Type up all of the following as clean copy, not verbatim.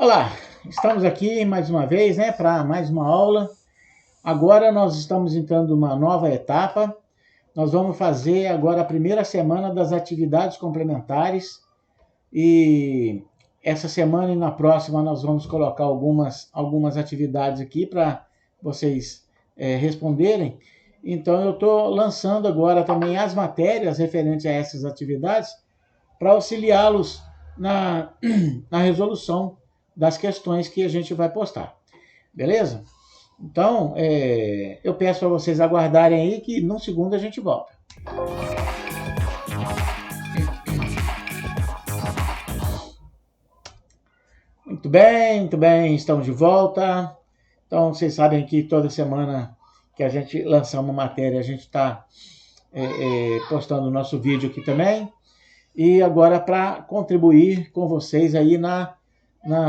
Olá, estamos aqui mais uma vez, para mais uma aula. Agora nós estamos entrando numa nova etapa. Nós vamos fazer agora a primeira semana das atividades complementares e essa semana e na próxima nós vamos colocar algumas atividades aqui para vocês responderem. Então eu estou lançando agora também as matérias referentes a essas atividades para auxiliá-los na resolução das questões que a gente vai postar. Beleza? Então, eu peço para vocês aguardarem aí que num segundo a gente volta. Muito bem, estamos de volta. Então, vocês sabem que toda semana que a gente lançar uma matéria, a gente está postando o nosso vídeo aqui também. E agora, para contribuir com vocês aí na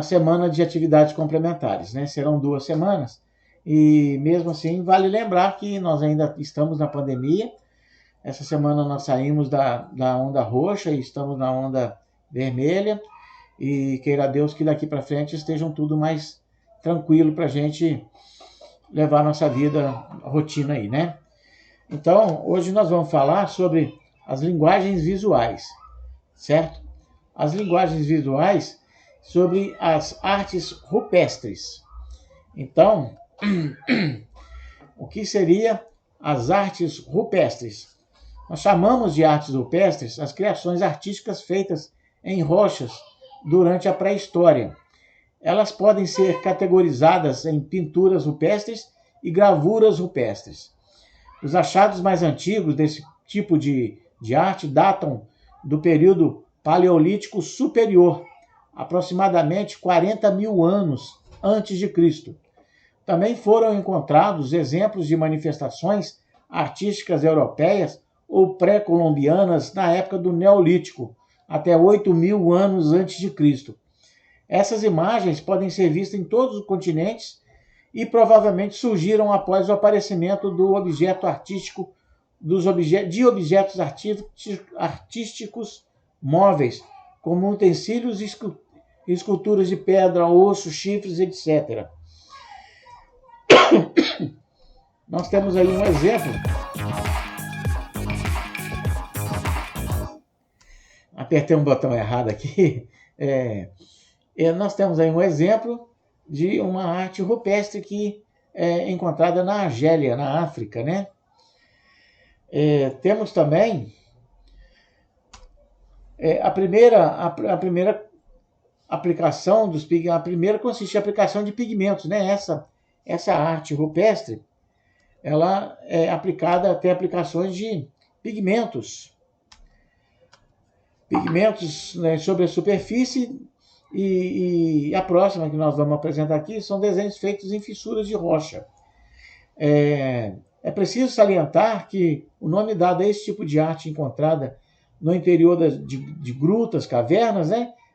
semana de atividades complementares, Serão 2 semanas. E mesmo assim, vale lembrar que nós ainda estamos na pandemia. Essa semana nós saímos da onda roxa e estamos na onda vermelha. E queira Deus que daqui para frente estejam tudo mais tranquilo para a gente levar a nossa vida, a rotina aí, Então, hoje nós vamos falar sobre as linguagens visuais, certo? As linguagens visuais sobre as artes rupestres. Então, o que seria as artes rupestres? Nós chamamos de artes rupestres as criações artísticas feitas em rochas durante a pré-história. Elas podem ser categorizadas em pinturas rupestres e gravuras rupestres. Os achados mais antigos desse tipo de arte datam do período Paleolítico Superior, aproximadamente 40 mil anos antes de Cristo. Também foram encontrados exemplos de manifestações artísticas europeias ou pré-colombianas na época do Neolítico, até 8 mil anos antes de Cristo. Essas imagens podem ser vistas em todos os continentes e provavelmente surgiram após o aparecimento do objeto artístico, de objetos artísticos móveis, como utensílios e esculturas de pedra, osso, chifres, etc. Nós temos aí um exemplo. Apertei um botão errado aqui. Nós temos aí um exemplo de uma arte rupestre que é encontrada na Argélia, na África, Temos também a primeira aplicação dos pigmentos. A primeira consiste em aplicação de pigmentos, Essa arte rupestre, ela é aplicada, tem aplicações de pigmentos. Pigmentos sobre a superfície. E a próxima que nós vamos apresentar aqui são desenhos feitos em fissuras de rocha. É preciso salientar que o nome dado a esse tipo de arte encontrada no interior de grutas, cavernas,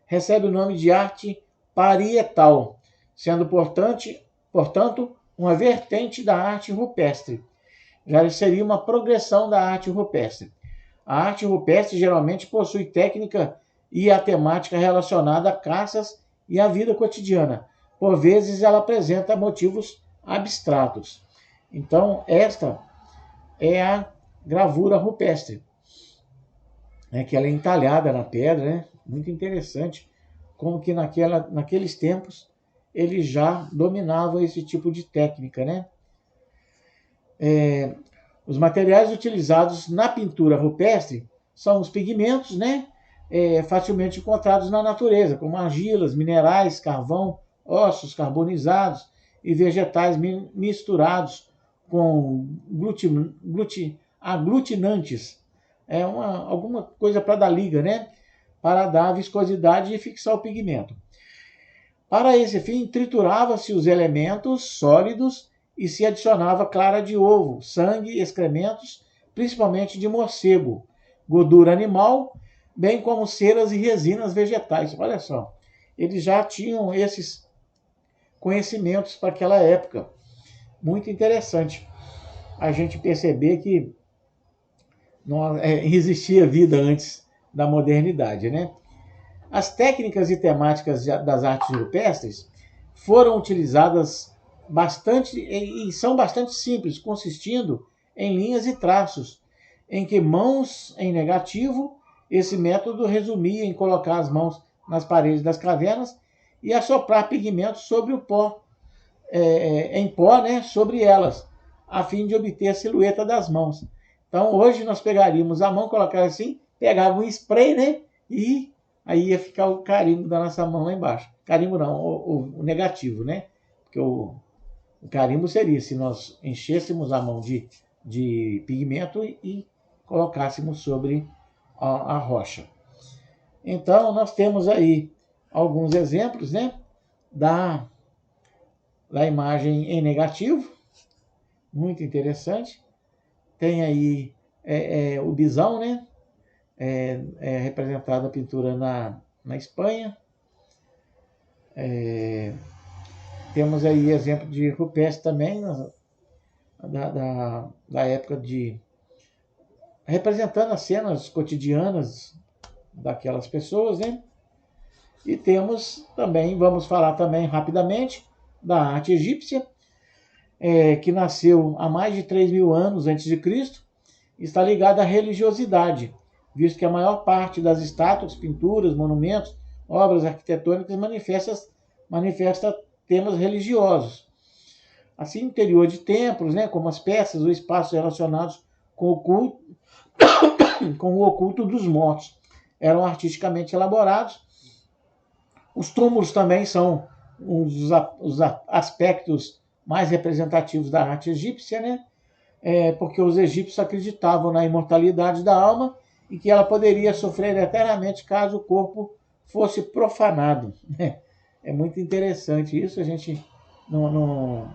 recebe o nome de arte parietal, sendo, portanto, uma vertente da arte rupestre. Já seria uma progressão da arte rupestre. A arte rupestre geralmente possui técnica e a temática relacionada a caças e à vida cotidiana. Por vezes, ela apresenta motivos abstratos. Então, esta é a gravura rupestre, que ela é entalhada na pedra, Muito interessante, como que naqueles tempos eles já dominavam esse tipo de técnica, Os materiais utilizados na pintura rupestre são os pigmentos, facilmente encontrados na natureza, como argilas, minerais, carvão, ossos carbonizados e vegetais misturados com aglutinantes, alguma coisa para dar liga, para dar viscosidade e fixar o pigmento. Para esse fim, triturava-se os elementos sólidos e se adicionava clara de ovo, sangue, excrementos, principalmente de morcego, gordura animal, bem como ceras e resinas vegetais. Olha só, eles já tinham esses conhecimentos para aquela época. Muito interessante a gente perceber que não existia vida antes da modernidade, As técnicas e temáticas das artes rupestres foram utilizadas bastante e são bastante simples, consistindo em linhas e traços, em que mãos em negativo, esse método resumia em colocar as mãos nas paredes das cavernas e assoprar pigmentos sobre o pó, em pó, né, sobre elas, a fim de obter a silhueta das mãos. Então hoje nós pegaríamos a mão, colocar assim, pegava um spray, né, e aí ia ficar o carimbo da nossa mão lá embaixo. Carimbo não, o negativo, né? Porque o carimbo seria se nós enchêssemos a mão de pigmento e colocássemos sobre a rocha. Então, nós temos aí alguns exemplos, né, da imagem em negativo, muito interessante. Tem aí o bisão, né, representado a pintura na Espanha. Temos aí exemplo de rupestre também, da época representando as cenas cotidianas daquelas pessoas, né? E temos também, vamos falar também rapidamente, da arte egípcia, que nasceu há mais de 3.000 anos antes de Cristo, está ligada à religiosidade, visto que a maior parte das estátuas, pinturas, monumentos, obras arquitetônicas manifesta temas religiosos. Assim, o interior de templos, né, como as peças ou espaços relacionados com o oculto dos mortos, eram artisticamente elaborados. Os túmulos também são um dos aspectos mais representativos da arte egípcia, né? Porque os egípcios acreditavam na imortalidade da alma e que ela poderia sofrer eternamente caso o corpo fosse profanado. É muito interessante isso, a gente não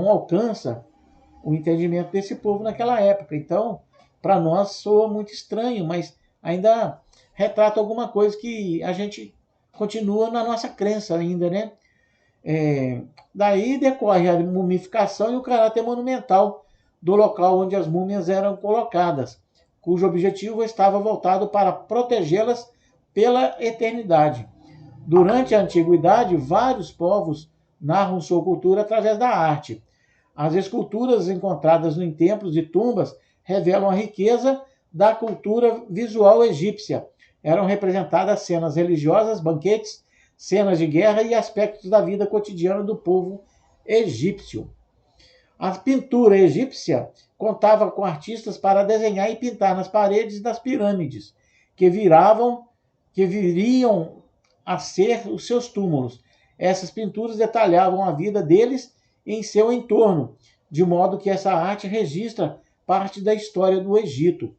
alcança o entendimento desse povo naquela época. Então, para nós soa muito estranho, mas ainda retrata alguma coisa que a gente continua na nossa crença ainda, né? Daí decorre a mumificação e o caráter monumental do local onde as múmias eram colocadas, cujo objetivo estava voltado para protegê-las pela eternidade. Durante a antiguidade, vários povos narram sua cultura através da arte. As esculturas encontradas em templos e tumbas revelam a riqueza da cultura visual egípcia. Eram representadas cenas religiosas, banquetes, cenas de guerra e aspectos da vida cotidiana do povo egípcio. A pintura egípcia contava com artistas para desenhar e pintar nas paredes das pirâmides, que viriam a ser os seus túmulos. Essas pinturas detalhavam a vida deles em seu entorno, de modo que essa arte registra parte da história do Egito.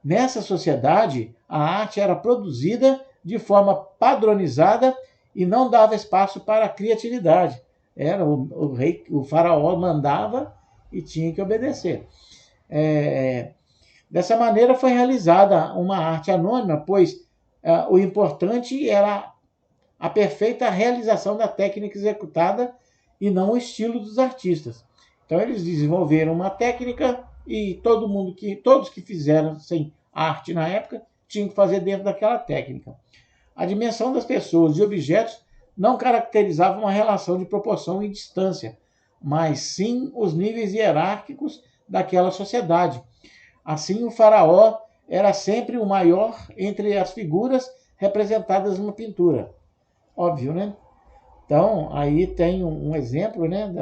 Nessa sociedade, a arte era produzida de forma padronizada e não dava espaço para a criatividade. Era o rei, o faraó mandava e tinha que obedecer. Dessa maneira foi realizada uma arte anônima, pois o importante era a perfeita realização da técnica executada e não o estilo dos artistas. Então eles desenvolveram uma técnica e todos que fizeram arte na época tinham que fazer dentro daquela técnica. A dimensão das pessoas e objetos não caracterizava uma relação de proporção e distância, mas sim os níveis hierárquicos daquela sociedade. Assim, o faraó era sempre o maior entre as figuras representadas numa pintura. Óbvio, né? Então, aí tem um exemplo, né,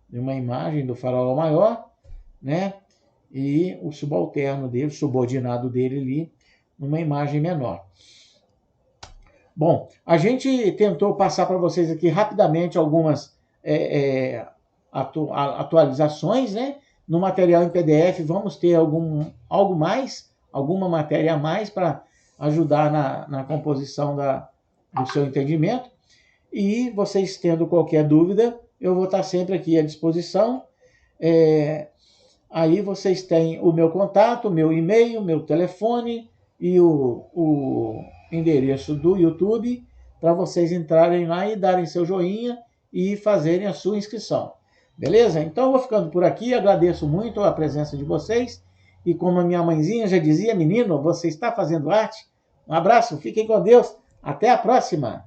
de uma imagem do faraó maior, né, e o subalterno dele, o subordinado dele ali, numa imagem menor. Bom, a gente tentou passar para vocês aqui rapidamente algumas atualizações, né? No material em PDF vamos ter algo mais, alguma matéria a mais para ajudar na composição do seu entendimento. E vocês tendo qualquer dúvida, eu vou estar sempre aqui à disposição. Aí vocês têm o meu contato, o meu e-mail, meu telefone e o endereço do YouTube para vocês entrarem lá e darem seu joinha e fazerem a sua inscrição. Beleza? Então eu vou ficando por aqui, agradeço muito a presença de vocês e como a minha mãezinha já dizia, menino, você está fazendo arte? Um abraço, fiquem com Deus. Até a próxima.